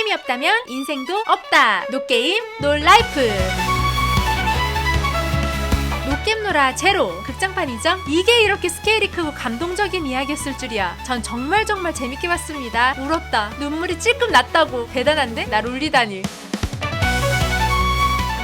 게임이 없다면 인생도 없다. 노게임 노라이프. 노겜노라 제로 극장판이죠? 이게 이렇게 스케일이 크고 감동적인 이야기였을 줄이야. 전 정말 재밌게 봤습니다. 울었다. 눈물이 찔끔 났다고. 대단한데? 날 울리다니.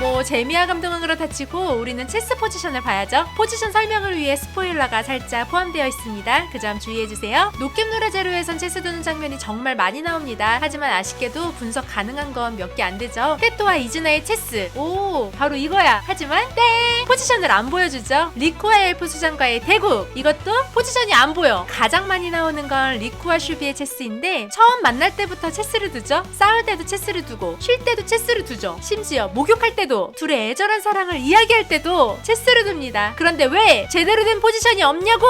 뭐 재미와 감동은 그렇다 치고 우리는 체스 포지션을 봐야죠. 포지션 설명을 위해 스포일러가 살짝 포함되어 있습니다. 그 점 주의해주세요. 노겜노라 제로에선 체스 두는 장면이 정말 많이 나옵니다. 하지만 아쉽게도 분석 가능한 건 몇 개 안 되죠. 테토와 이즈나의 체스. 오, 바로 이거야. 하지만 땡! 포지션을 안 보여주죠. 리쿠와 엘프 수장과의 대국. 이것도 포지션이 안 보여. 가장 많이 나오는 건 리쿠와 슈비의 체스인데 처음 만날 때부터 체스를 두죠. 싸울 때도 체스를 두고 쉴 때도 체스를 두죠. 심지어 목욕할 때도 둘의 애절한 사랑을 이야기할 때도 체스를 둡니다. 그런데 왜 제대로 된 포지션이 없냐고!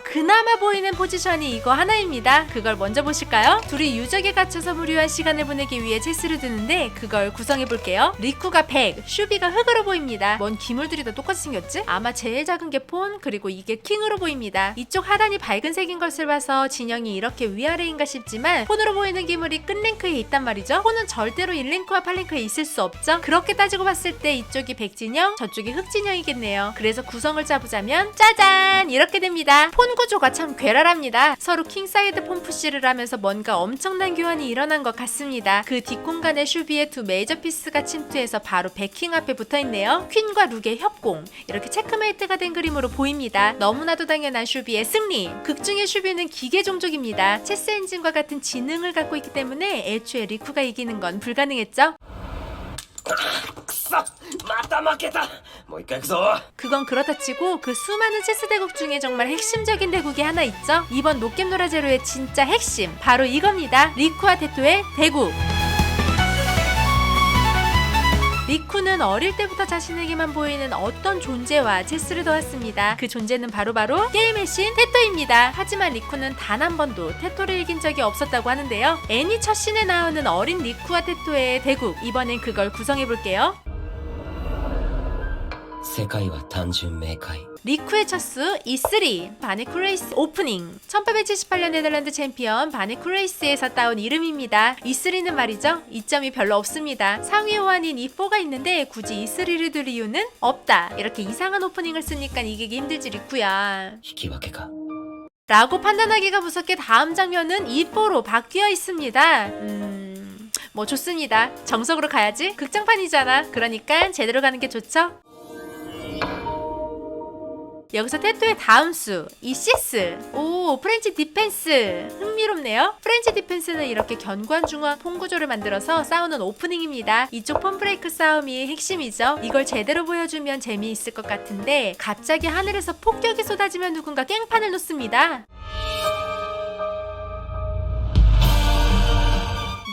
그나마 보이는 포지션이 이거 하나입니다. 그걸 먼저 보실까요? 둘이 유적에 갇혀서 무료한 시간을 보내기 위해 체스를 두는데 그걸 구성해볼게요. 리쿠가 100, 슈비가 흑으로 보입니다. 뭔 기물들이 다 똑같이 생겼지? 아마 제일 작은 게 폰, 그리고 이게 킹으로 보입니다. 이쪽 하단이 밝은 색인 것을 봐서 진영이 이렇게 위아래인가 싶지만 폰으로 보이는 기물이 끝랭크에 있단 말이죠. 폰은 절대로 1랭크와 8랭크에 있을 수 없죠. 그렇게 따지고 봤을 때 이쪽이 백진영, 저쪽이 흑진영이겠네요. 그래서 구성을 짜보자면 짜잔! 이렇게 됩니다. 폰 구조가 참 괴랄합니다. 서로 킹사이드 폰 푸시를 하면서 뭔가 엄청난 교환이 일어난 것 같습니다. 그 뒷공간에 슈비의 두 메이저 피스가 침투해서 바로 백킹 앞에 붙어있네요. 퀸과 룩의 협공. 이렇게 체크메이트가 된 그림으로 보입니다. 너무나도 당연한 슈비의 승리. 극중의 슈비는 기계 종족입니다. 체스 엔진과 같은 지능을 갖고 있기 때문에 애초에 리쿠가 이기는 건 불가능했죠. 그건 그렇다 치고 그 수많은 체스 대국 중에 정말 핵심적인 대국이 하나 있죠. 이번 노겜노라 제로의 진짜 핵심 바로 이겁니다. 리쿠와 테토의 대국. 리쿠는 어릴 때부터 자신에게만 보이는 어떤 존재와 체스를 도왔습니다. 그 존재는 바로 게임의 신 테토입니다. 하지만 리쿠는 단 한 번도 테토를 이긴 적이 없었다고 하는데요. 애니 첫 씬에 나오는 어린 리쿠와 테토의 대국, 이번엔 그걸 구성해볼게요. 세계와 단순明快 리쿠의 첫 수 E3 바네쿠레이스 오프닝. 1878년 네덜란드 챔피언 바네쿠레이스에서 따온 이름입니다. E3는 말이죠, 이점이 별로 없습니다. 상위 호환인 E4가 있는데 굳이 E3를 둘 이유는 없다. 이렇게 이상한 오프닝을 쓰니까 이기기 힘들지 리쿠야. 引き分けか 라고 판단하기가 무섭게 다음 장면은 E4로 바뀌어 있습니다. 뭐 좋습니다. 정석으로 가야지. 극장판이잖아. 그러니까 제대로 가는 게 좋죠. 여기서 테토의 다음 수 E6. 오, 프렌치 디펜스. 흥미롭네요. 프렌치 디펜스는 이렇게 견고한 중앙 폰 구조를 만들어서 싸우는 오프닝입니다. 이쪽 폰 브레이크 싸움이 핵심이죠. 이걸 제대로 보여주면 재미있을 것 같은데 갑자기 하늘에서 폭격이 쏟아지면 누군가 깽판을 놓습니다.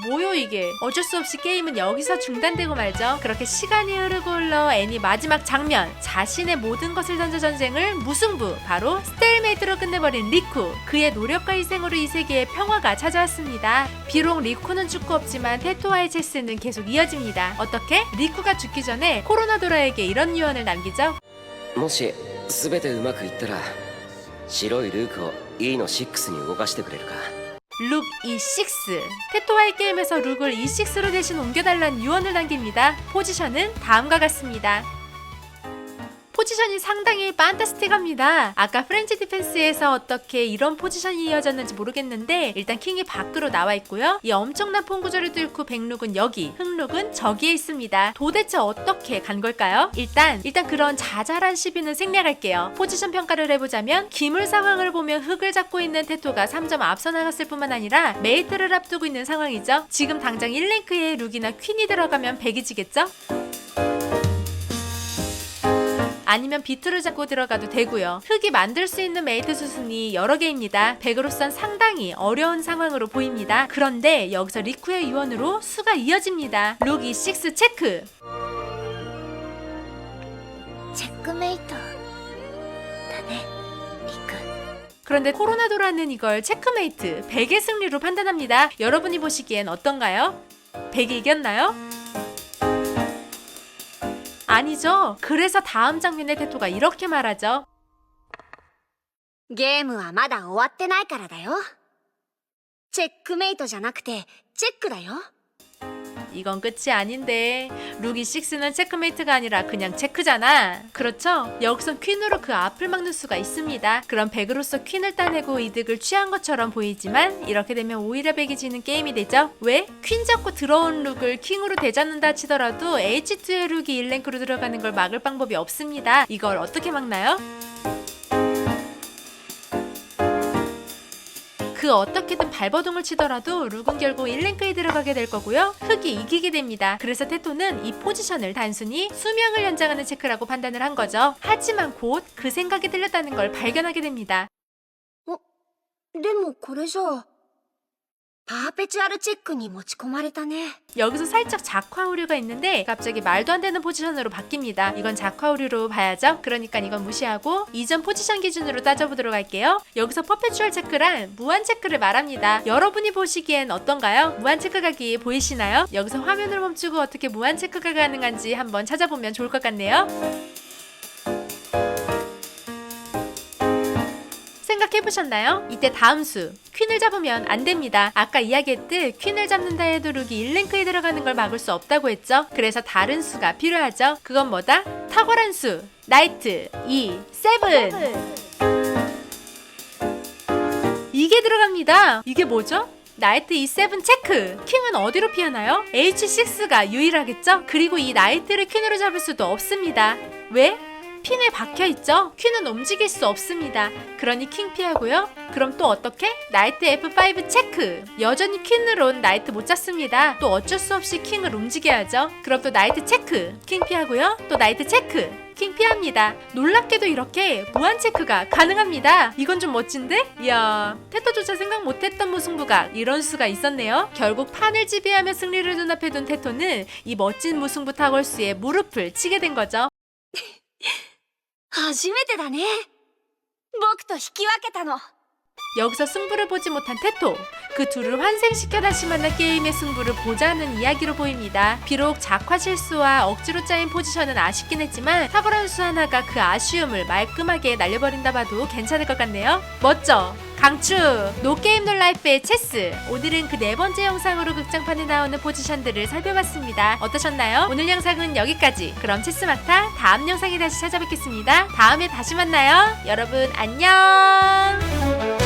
뭐요 이게. 어쩔 수 없이 게임은 여기서 중단되고 말죠. 그렇게 시간이 흐르고 흘러 애니 마지막 장면, 자신의 모든 것을 던져 전쟁을 무승부, 바로 스테일메이트로 끝내버린 리쿠. 그의 노력과 희생으로 이 세계에 평화가 찾아왔습니다. 비록 리쿠는 죽고 없지만 테토와의 체스는 계속 이어집니다. 어떻게? 리쿠가 죽기 전에 코로나도라에게 이런 유언을 남기죠. もし全てうまくいったら白いルークを E の6に動かしてくれるか 룩 E6. 테토와의 게임에서 룩을 E6로 대신 옮겨달라는 유언을 남깁니다. 포지션은 다음과 같습니다. 포지션이 상당히 판타스틱합니다. 아까 프렌치 디펜스에서 어떻게 이런 포지션이 이어졌는지 모르겠는데 일단 킹이 밖으로 나와 있고요. 이 엄청난 폰 구조를 뚫고 백룩은 여기, 흑룩은 저기에 있습니다. 도대체 어떻게 간 걸까요? 일단 그런 자잘한 시비는 생략할게요. 포지션 평가를 해보자면 기물 상황을 보면 흑을 잡고 있는 테토가 3점 앞서 나갔을 뿐만 아니라 메이트를 앞두고 있는 상황이죠. 지금 당장 1랭크에 룩이나 퀸이 들어가면 100이지겠죠? 아니면 비트를 잡고 들어가도 되고요. 흑이 만들 수 있는 메이트 수순이 여러 개입니다. 100으로선 상당히 어려운 상황으로 보입니다. 그런데 여기서 리쿠의 유언으로 수가 이어집니다. 룩 E6 체크! 체크메이트 다네, 리쿠. 그런데 코로나도라는 이걸 체크메이트, 100의 승리로 판단합니다. 여러분이 보시기엔 어떤가요? 100이 이겼나요? 아니죠. 그래서 다음 장면의 테토가 이렇게 말하죠. ゲームはまだ終わってないからだよ。チェックメイトじゃなくてチェックだよ。 이건 끝이 아닌데 루기 6는 체크메이트가 아니라 그냥 체크잖아. 그렇죠? 여기선 퀸으로 그 앞을 막는 수가 있습니다. 그럼 백으로서 퀸을 따내고 이득을 취한 것처럼 보이지만 이렇게 되면 오히려 백이 지는 게임이 되죠. 왜? 퀸 잡고 들어온 룩을 킹으로 되잡는다 치더라도 H2의 룩이 1랭크로 들어가는 걸 막을 방법이 없습니다. 이걸 어떻게 막나요? 그 어떻게든 발버둥을 치더라도 룩은 결국 1랭크에 들어가게 될 거고요. 흑이 이기게 됩니다. 그래서 테토는 이 포지션을 단순히 수명을 연장하는 체크라고 판단을 한 거죠. 하지만 곧 그 생각이 들렸다는 걸 발견하게 됩니다. でもこれじゃあパーペチュアルチェックに持ち込まれたね。 여기서 살짝 작화 오류가 있는데 갑자기 말도 안 되는 포지션으로 바뀝니다. 이건 작화 오류로 봐야죠. 그러니까 이건 무시하고 이전 포지션 기준으로 따져보도록 할게요. 여기서 퍼페추얼 체크란 무한 체크를 말합니다. 여러분이 보시기엔 어떤가요? 무한 체크각이 보이시나요? 여기서 화면을 멈추고 어떻게 무한 체크가 가능한지 한번 찾아보면 좋을 것 같네요. 생각해보셨나요? 이때 다음 수 퀸을 잡으면 안 됩니다. 아까 이야기했듯 퀸을 잡는다 해도 룩이 1랭크에 들어가는 걸 막을 수 없다고 했죠. 그래서 다른 수가 필요하죠. 그건 뭐다? 탁월한 수 나이트 2, 7 이게 들어갑니다. 이게 뭐죠? 나이트 E7 체크! 킹은 어디로 피하나요? H6가 유일하겠죠? 그리고 이 나이트를 퀸으로 잡을 수도 없습니다. 왜? 핀에 박혀있죠? 퀸은 움직일 수 없습니다. 그러니 킹 피하고요. 그럼 또 어떻게? 나이트 F5 체크! 여전히 퀸으론 나이트 못 잡습니다. 또 어쩔 수 없이 킹을 움직여야죠. 그럼 또 나이트 체크! 킹 피하고요. 또 나이트 체크! 킹 피합니다. 놀랍게도 이렇게 무한 체크가 가능합니다. 이건 좀 멋진데? 이야, 테토조차 생각 못했던 무승부가 이런 수가 있었네요. 결국 판을 지배하며 승리를 눈앞에 둔 테토는 이 멋진 무승부 탁월수에 무릎을 치게 된 거죠. 初めてだね。僕と引き分けたの。 여기서 승부를 보지 못한 테토. 그 둘을 환생시켜 다시 만난 게임의 승부를 보자는 이야기로 보입니다. 비록 작화 실수와 억지로 짜인 포지션은 아쉽긴 했지만 탁월한 수 하나가 그 아쉬움을 말끔하게 날려버린다 봐도 괜찮을 것 같네요. 멋져! 강추! 노게임 놀라이프의 체스! 오늘은 그 네 번째 영상으로 극장판에 나오는 포지션들을 살펴봤습니다. 어떠셨나요? 오늘 영상은 여기까지. 그럼 체스마타 다음 영상에 다시 찾아뵙겠습니다. 다음에 다시 만나요. 여러분 안녕!